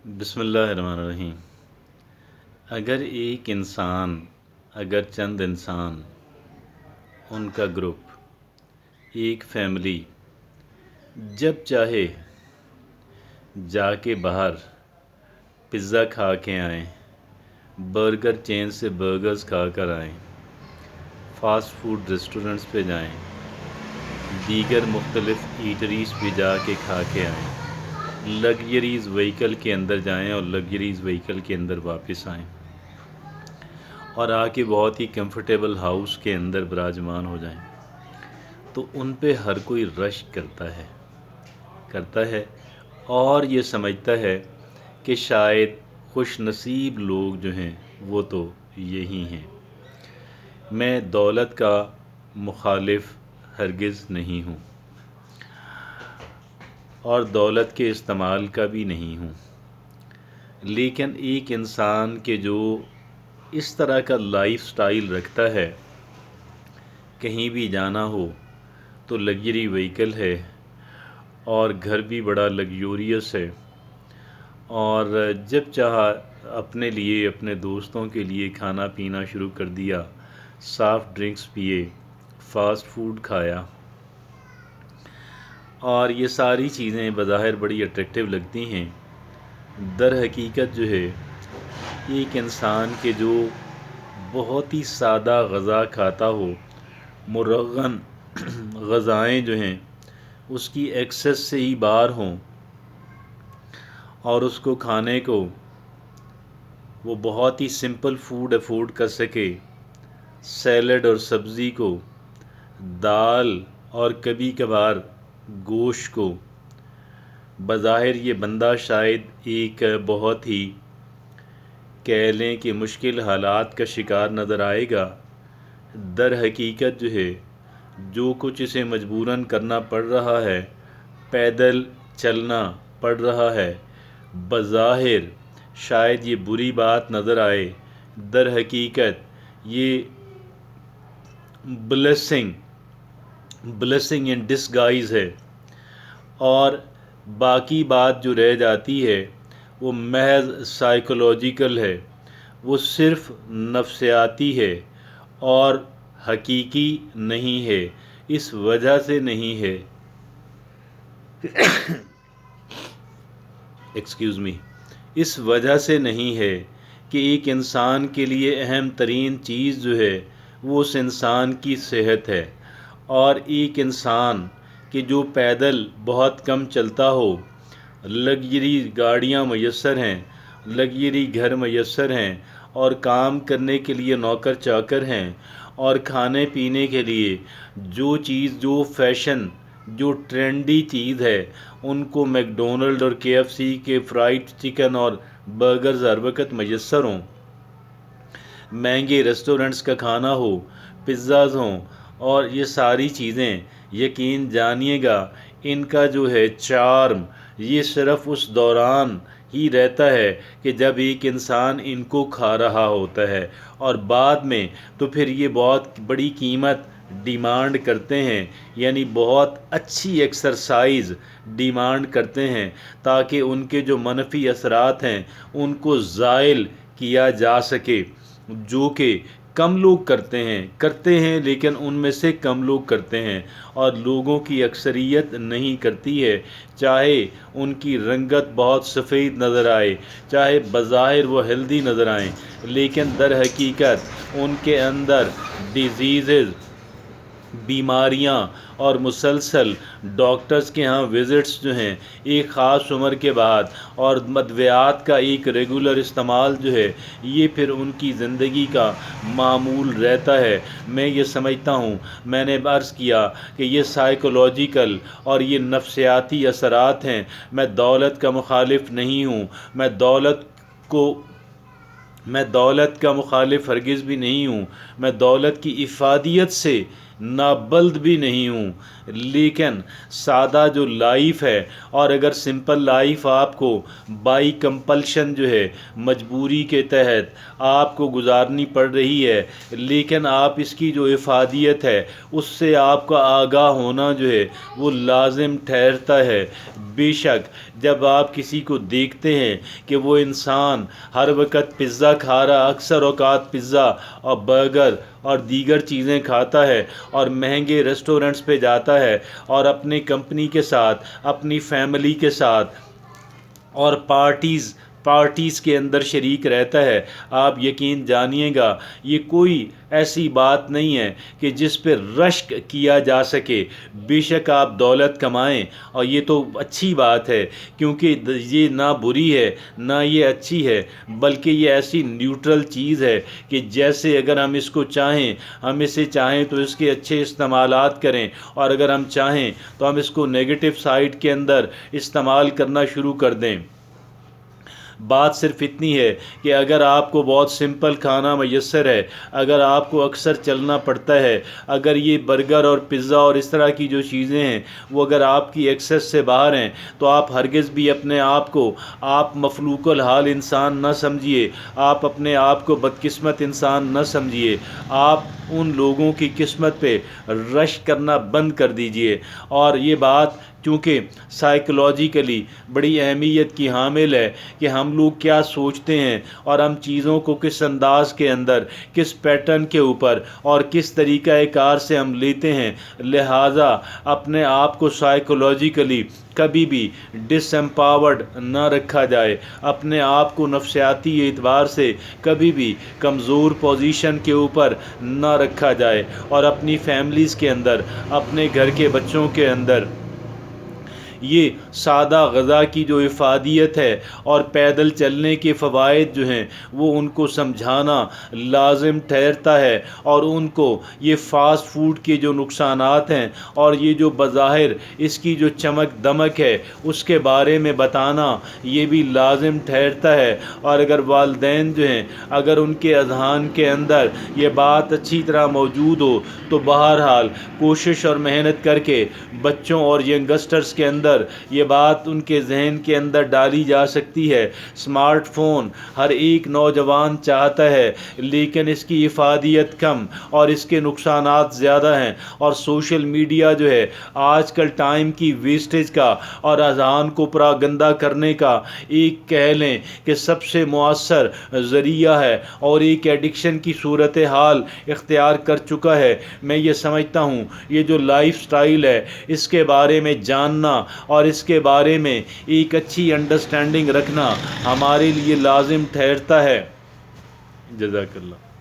بسم اللہ الرحمن الرحیم۔ اگر چند انسان، ان کا گروپ، ایک فیملی جب چاہے جا کے باہر پزا کھا کے آئیں، برگر چین سے برگرز کھا کر آئیں، فاسٹ فوڈ ریسٹورنٹس پہ جائیں، دیگر مختلف ایٹریز پہ جا کے کھا کے آئیں، لگژریز وہیکل کے اندر جائیں اور لگژریز وہیکل کے اندر واپس آئیں اور آ کے بہت ہی کمفرٹیبل ہاؤس کے اندر براجمان ہو جائیں، تو ان پہ ہر کوئی رش کرتا ہے اور یہ سمجھتا ہے کہ شاید خوش نصیب لوگ جو ہیں وہ تو یہی ہیں۔ میں دولت کا مخالف ہرگز نہیں ہوں اور دولت کے استعمال کا بھی نہیں ہوں، لیکن ایک انسان کے جو اس طرح کا لائف سٹائل رکھتا ہے، کہیں بھی جانا ہو تو لگژری وہیکل ہے اور گھر بھی بڑا لگزوریس ہے، اور جب چاہا اپنے لیے اپنے دوستوں کے لیے کھانا پینا شروع کر دیا، سافٹ ڈرنکس پیے، فاسٹ فوڈ کھایا، اور یہ ساری چیزیں بظاہر بڑی اٹریکٹیو لگتی ہیں، در حقیقت جو ہے ایک انسان کے جو بہت ہی سادہ غذا کھاتا ہو، مرغن غذائیں جو ہیں اس کی ایکسس سے ہی باہر ہوں اور اس کو کھانے کو وہ بہت ہی سمپل فوڈ افورڈ کر سکے، سیلڈ اور سبزی کو، دال اور کبھی کبھار گوشت کو، بظاہر یہ بندہ شاید ایک بہت ہی کہہ لیں کہ مشکل حالات کا شکار نظر آئے گا، در حقیقت جو ہے جو کچھ اسے مجبوراً کرنا پڑ رہا ہے، پیدل چلنا پڑ رہا ہے، بظاہر شاید یہ بری بات نظر آئے، در حقیقت یہ بلیسنگ ان ڈسگائز ہے، اور باقی بات جو رہ جاتی ہے وہ محض سائیکولوجیکل ہے، وہ صرف نفسیاتی ہے اور حقیقی نہیں ہے۔ اس وجہ سے نہیں ہے اس وجہ سے نہیں ہے کہ ایک انسان کے لیے اہم ترین چیز جو ہے وہ اس انسان کی صحت ہے، اور ایک انسان کہ جو پیدل بہت کم چلتا ہو، لگژری گاڑیاں میسر ہیں، لگژری گھر میسر ہیں، اور کام کرنے کے لیے نوکر چاکر ہیں، اور کھانے پینے کے لیے جو چیز، جو فیشن، جو ٹرینڈی چیز ہے، ان کو میک ڈونلڈ اور KFC کے فرائیڈ چکن اور برگرز ہر وقت میسر ہوں، مہنگے ریسٹورنٹس کا کھانا ہو، پزاز ہوں، اور یہ ساری چیزیں یقین جانیے گا ان کا جو ہے چارم یہ صرف اس دوران ہی رہتا ہے کہ جب ایک انسان ان کو کھا رہا ہوتا ہے، اور بعد میں تو پھر یہ بہت بڑی قیمت ڈیمانڈ کرتے ہیں، یعنی بہت اچھی ایکسرسائز ڈیمانڈ کرتے ہیں تاکہ ان کے جو منفی اثرات ہیں ان کو زائل کیا جا سکے، جو کہ کم لوگ کرتے ہیں لیکن ان میں سے کم لوگ کرتے ہیں، اور لوگوں کی اکثریت نہیں کرتی ہے، چاہے ان کی رنگت بہت سفید نظر آئے، چاہے بظاہر وہ ہیلدی نظر آئیں، لیکن در حقیقت ان کے اندر ڈیزیزز، بیماریاں اور مسلسل ڈاکٹرز کے ہاں وزٹس جو ہیں ایک خاص عمر کے بعد، اور مدویات کا ایک ریگولر استعمال جو ہے یہ پھر ان کی زندگی کا معمول رہتا ہے۔ میں یہ سمجھتا ہوں، میں نے عرض کیا کہ یہ سائیکولوجیکل اور یہ نفسیاتی اثرات ہیں۔ میں دولت کا مخالف نہیں ہوں، میں دولت کا مخالف ہرگز بھی نہیں ہوں، میں دولت کی افادیت سے نابلد بھی نہیں ہوں، لیکن سادہ جو لائف ہے، اور اگر سمپل لائف آپ کو بائی کمپلشن جو ہے مجبوری کے تحت آپ کو گزارنی پڑ رہی ہے، لیکن آپ اس کی جو افادیت ہے اس سے آپ کا آگاہ ہونا جو ہے وہ لازم ٹھہرتا ہے۔ بے شک جب آپ کسی کو دیکھتے ہیں کہ وہ انسان ہر وقت پزا کھا رہا، اکثر اوقات پزا اور برگر اور دیگر چیزیں کھاتا ہے اور مہنگے ریسٹورنٹس پہ جاتا ہے اور اپنی کمپنی کے ساتھ، اپنی فیملی کے ساتھ اور پارٹیز کے اندر شریک رہتا ہے، آپ یقین جانیے گا یہ کوئی ایسی بات نہیں ہے کہ جس پہ رشک کیا جا سکے۔ بے شک آپ دولت کمائیں اور یہ تو اچھی بات ہے، کیونکہ یہ نہ بری ہے نہ یہ اچھی ہے، بلکہ یہ ایسی نیوٹرل چیز ہے کہ جیسے اگر ہم اس کو چاہیں، ہم اسے چاہیں تو اس کے اچھے استعمالات کریں، اور اگر ہم چاہیں تو ہم اس کو نیگیٹو سائڈ کے اندر استعمال کرنا شروع کر دیں۔ بات صرف اتنی ہے کہ اگر آپ کو بہت سمپل کھانا میسر ہے، اگر آپ کو اکثر چلنا پڑتا ہے، اگر یہ برگر اور پزا اور اس طرح کی جو چیزیں ہیں وہ اگر آپ کی ایکسس سے باہر ہیں، تو آپ ہرگز بھی اپنے آپ کو آپ مفلوق الحال انسان نہ سمجھیے، آپ اپنے آپ کو بدقسمت انسان نہ سمجھیے، آپ ان لوگوں کی قسمت پہ رش کرنا بند کر دیجئے۔ اور یہ بات چونکہ سائیکولوجیکلی بڑی اہمیت کی حامل ہے کہ ہم لوگ کیا سوچتے ہیں اور ہم چیزوں کو کس انداز کے اندر، کس پیٹرن کے اوپر اور کس طریقہ کار سے ہم لیتے ہیں، لہٰذا اپنے آپ کو سائیکولوجیکلی کبھی بھی ڈس ایمپاورڈ نہ رکھا جائے، اپنے آپ کو نفسیاتی اعتبار سے کبھی بھی کمزور پوزیشن کے اوپر نہ رکھا جائے، اور اپنی فیملیز کے اندر، اپنے گھر کے بچوں کے اندر یہ سادہ غذا کی جو افادیت ہے اور پیدل چلنے کے فوائد جو ہیں وہ ان کو سمجھانا لازم ٹھہرتا ہے، اور ان کو یہ فاسٹ فوڈ کے جو نقصانات ہیں اور یہ جو بظاہر اس کی جو چمک دمک ہے اس کے بارے میں بتانا یہ بھی لازم ٹھہرتا ہے۔ اور اگر والدین جو ہیں اگر ان کے اذہان کے اندر یہ بات اچھی طرح موجود ہو تو بہرحال کوشش اور محنت کر کے بچوں اور ینگسٹرز کے اندر یہ بات ان کے ذہن کے اندر ڈالی جا سکتی ہے۔ اسمارٹ فون ہر ایک نوجوان چاہتا ہے، لیکن اس کی افادیت کم اور اس کے نقصانات زیادہ ہیں، اور سوشل میڈیا جو ہے آج کل ٹائم کی ویسٹیج کا اور اذہان کو پراگندہ کرنے کا ایک کہہ لیں کہ سب سے مؤثر ذریعہ ہے، اور ایک ایڈکشن کی صورتحال اختیار کر چکا ہے۔ میں یہ سمجھتا ہوں یہ جو لائف سٹائل ہے اس کے بارے میں جاننا اور اس کے بارے میں ایک اچھی انڈرسٹینڈنگ رکھنا ہمارے لیے لازم ٹھہرتا ہے۔ جزاک اللہ۔